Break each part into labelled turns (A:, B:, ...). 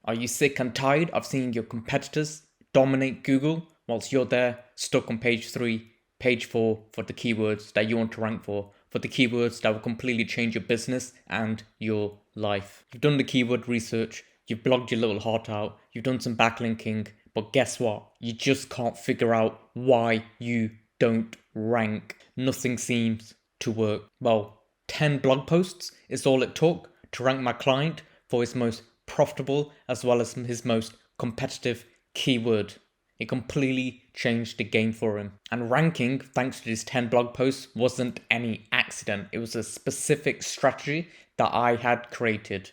A: Are you sick and tired of seeing your competitors dominate Google whilst you're there stuck on page 3, page 4 for the keywords that you want to rank for the keywords that will completely change your business and your life? You've done the keyword research, you've blogged your little heart out, you've done some backlinking, but guess what? You just can't figure out why you don't rank. Nothing seems to work. Well, 10 blog posts is all it took to rank my client for his most profitable as well as his most competitive keyword. It completely changed the game for him. And ranking, thanks to these 10 blog posts, wasn't any accident. It was a specific strategy that I had created.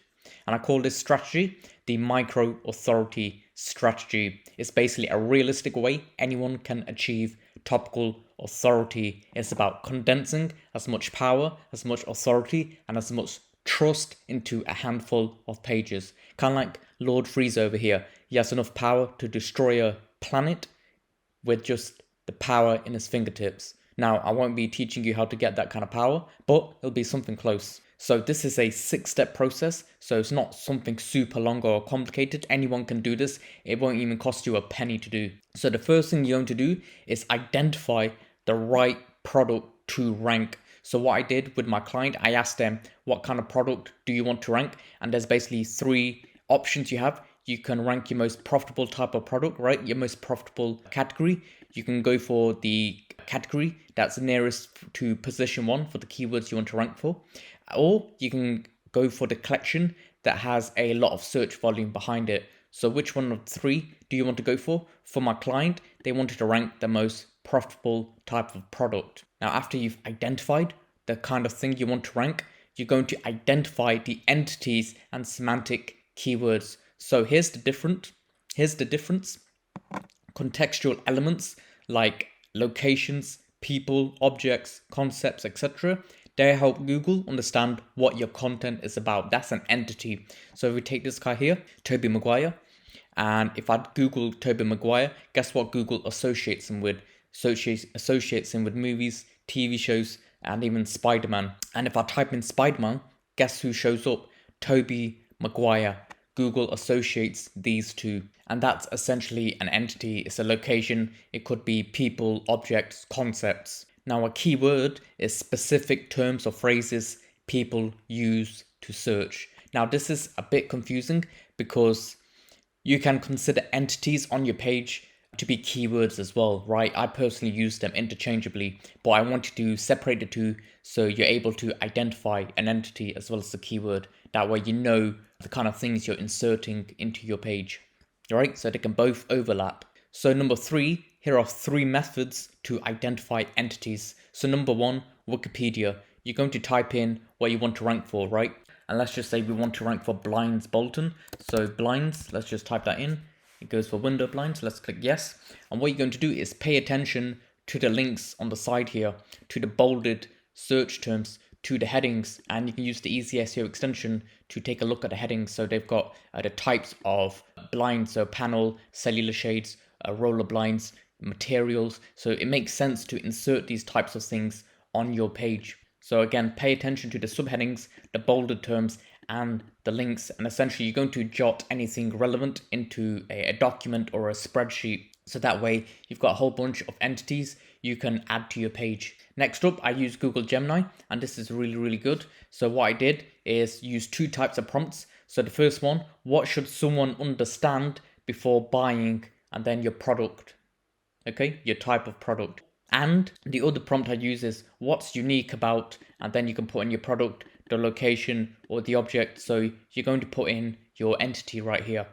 A: And I call this strategy the micro authority strategy. It's basically a realistic way anyone can achieve topical authority. It's about condensing as much power, as much authority, and as much trust into a handful of pages. Kind of like Lord Freeze over here. He has enough power to destroy a planet with just the power in his fingertips. Now, I won't be teaching you how to get that kind of power, but it'll be something close. So this is a 6-step process, so it's not something super long or complicated. Anyone can do this. It won't even cost you a penny to do. So the first thing you're going to do is identify the right product to rank. So what I did with my client, I asked them, what kind of product do you want to rank? And there's basically 3 options you have. You can rank your most profitable type of product, right? Your most profitable category. You can go for the category that's nearest to position 1 for the keywords you want to rank for. Or you can go for the collection that has a lot of search volume behind it. So which one of the 3 do you want to go for? For my client, they wanted to rank the most profitable type of product. Now, after you've identified the kind of thing you want to rank, you're going to identify the entities and semantic keywords. So here's the difference. Contextual elements like locations, people, objects, concepts, etc. They help Google understand what your content is about. That's an entity. So if we take this guy here, Tobey Maguire, and if I Google Tobey Maguire, guess what Google associates him with? Associates him with movies, TV shows, and even Spider-Man. And if I type in Spider-Man, guess who shows up? Tobey Maguire. Google associates these two. And that's essentially an entity. It's a location. It could be people, objects, concepts. Now, a keyword is specific terms or phrases people use to search. Now, this is a bit confusing because you can consider entities on your page to be keywords as well, right? I personally use them interchangeably, but I wanted to separate the two so you're able to identify an entity as well as the keyword. That way you know the kind of things you're inserting into your page, all right? So they can both overlap. So number 3, here are 3 methods to identify entities. So number 1, Wikipedia. You're going to type in what you want to rank for, right? And let's just say we want to rank for blinds Bolton. So blinds, let's just type that in. It goes for window blinds. Let's click yes. And what you're going to do is pay attention to the links on the side here, to the bolded search terms, to the headings. And you can use the Easy SEO extension to take a look at the headings. So they've got the types of blinds, so panel, cellular shades, roller blinds, materials. So it makes sense to insert these types of things on your page. So again, pay attention to the subheadings, the bolded terms, and the links. And essentially, you're going to jot anything relevant into a document or a spreadsheet. So that way, you've got a whole bunch of entities you can add to your page. Next up, I use Google Gemini, and this is really, really good. So what I did is use 2 types of prompts. So the first one, what should someone understand before buying, and then your product, okay, your type of product. And the other prompt I use is what's unique about, and then you can put in your product, the location, or the object. So you're going to put in your entity right here.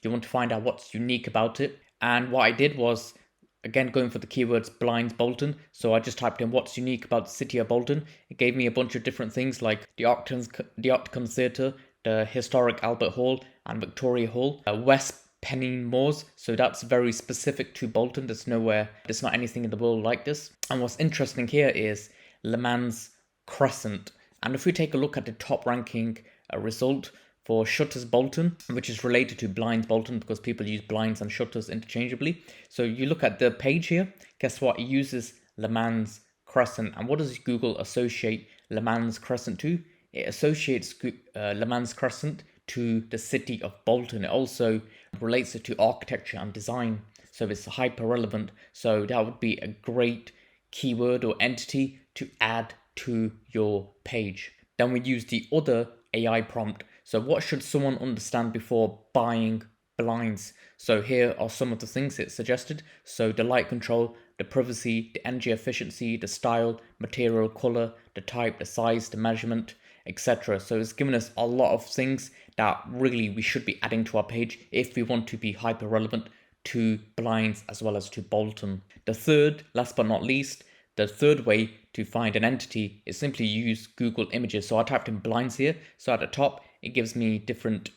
A: You want to find out what's unique about it. And what I did was, again, going for the keywords blinds Bolton. So I just typed in what's unique about the city of Bolton. It gave me a bunch of different things like the Octagon Theatre, the historic Albert Hall, and Victoria Hall, West Pennine Moors, so that's very specific to Bolton. There's not anything in the world like this. And what's interesting here is Le Mans Crescent. And if we take a look at the top ranking result for Shutters Bolton, which is related to blinds Bolton because people use blinds and shutters interchangeably. So you look at the page here, guess what? It uses Le Mans Crescent. And what does Google associate Le Mans Crescent to? It associates Le Mans Crescent to the city of Bolton. It also relates it to architecture and design. So it's hyper relevant. So that would be a great keyword or entity to add to your page. Then we use the other AI prompt. So what should someone understand before buying blinds? So here are some of the things it suggested. So the light control, the privacy, the energy efficiency, the style, material, color, the type, the size, the measurement, etc. So it's given us a lot of things that really we should be adding to our page if we want to be hyper relevant to blinds as well as to Bolton. The third, last but not least, the third way to find an entity is simply use Google Images. So I typed in blinds here. So at the top, it gives me different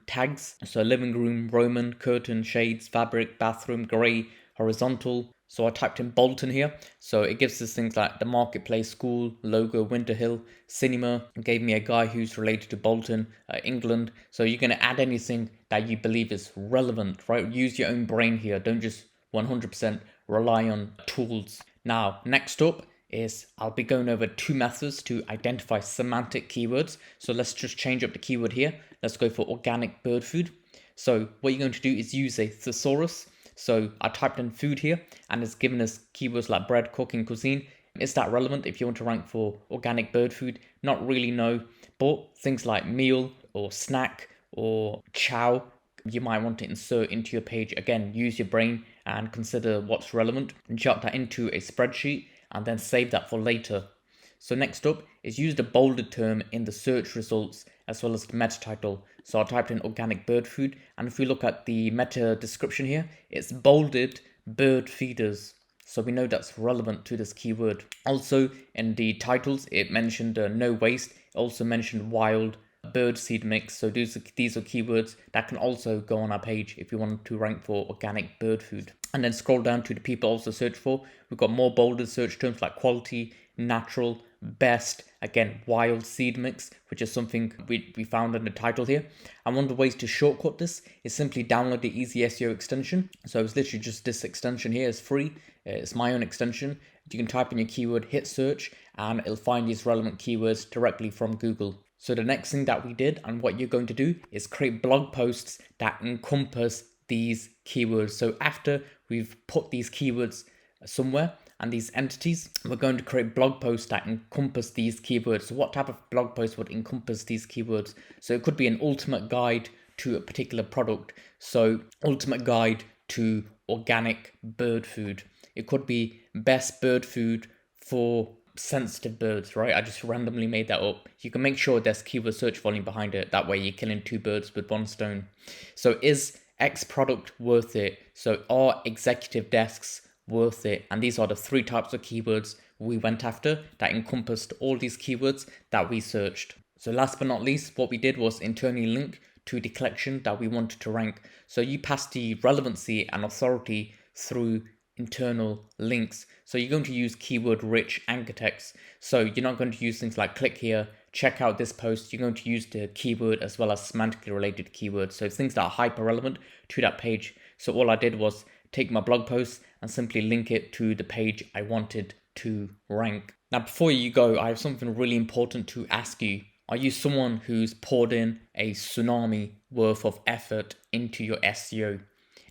A: tags. So living room, Roman, curtain, shades, fabric, bathroom, grey, horizontal. So I typed in Bolton here. So it gives us things like the marketplace, school, logo, Winter Hill, cinema. It gave me a guy who's related to Bolton, England. So you're going to add anything that you believe is relevant, right? Use your own brain here. Don't just 100% rely on tools. Now, next up is I'll be going over two methods to identify semantic keywords. So let's just change up the keyword here. Let's go for organic bird food. So what you're going to do is use a thesaurus. So I typed in food here and it's given us keywords like bread, cooking, cuisine. Is that relevant if you want to rank for organic bird food? Not really, no. But things like meal or snack or chow, you might want to insert into your page. Again, use your brain and consider what's relevant. Jot that into a spreadsheet and then save that for later. So next up is use the bolded term in the search results as well as the meta title. So I typed in organic bird food, and if we look at the meta description here, it's bolded bird feeders. So we know that's relevant to this keyword. Also in the titles, it mentioned no waste. It also mentioned wild bird seed mix. So these are keywords that can also go on our page if you want to rank for organic bird food. And then scroll down to the people also search for. We've got more bolded search terms like quality, natural, best, again, wild seed mix, which is something we found in the title here. And one of the ways to shortcut this is simply download the Easy SEO extension. So it's literally just this extension here. It's free. It's my own extension. You can type in your keyword, hit search, and it'll find these relevant keywords directly from Google. So the next thing that we did and what you're going to do is create blog posts that encompass these keywords. So after we've put these keywords somewhere and these entities, we're going to create blog posts that encompass these keywords. So what type of blog post would encompass these keywords? So it could be an ultimate guide to a particular product. So ultimate guide to organic bird food. It could be best bird food for sensitive birds, right? I just randomly made that up. You can make sure there's keyword search volume behind it. That way you're killing two birds with one stone. So is X product worth it? So are executive desks worth it? And these are the three types of keywords we went after that encompassed all these keywords that we searched. So last but not least, what we did was internally link to the collection that we wanted to rank. So you pass the relevancy and authority through internal links. So you're going to use keyword rich anchor text. So you're not going to use things like click here, check out this post. You're going to use the keyword as well as semantically related keywords. So things that are hyper relevant to that page. So all I did was take my blog post and simply link it to the page I wanted to rank. Now, before you go, I have something really important to ask you. Are you someone who's poured in a tsunami worth of effort into your SEO?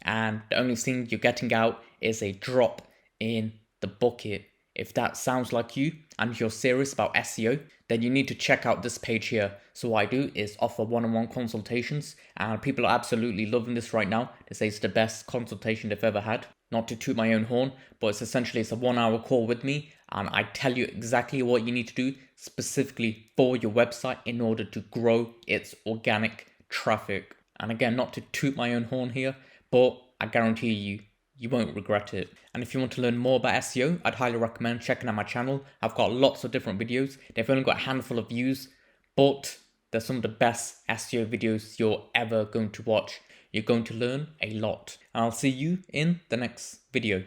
A: And the only thing you're getting out is a drop in the bucket. If that sounds like you and you're serious about SEO, then you need to check out this page here. So what I do is offer one-on-one consultations, and people are absolutely loving this right now. They say it's the best consultation they've ever had. Not to toot my own horn, but it's a 1-hour call with me, and I tell you exactly what you need to do specifically for your website in order to grow its organic traffic. And again, not to toot my own horn here, but I guarantee you won't regret it. And if you want to learn more about SEO, I'd highly recommend checking out my channel. I've got lots of different videos. They've only got a handful of views, but they're some of the best SEO videos you're ever going to watch. You're going to learn a lot. And I'll see you in the next video.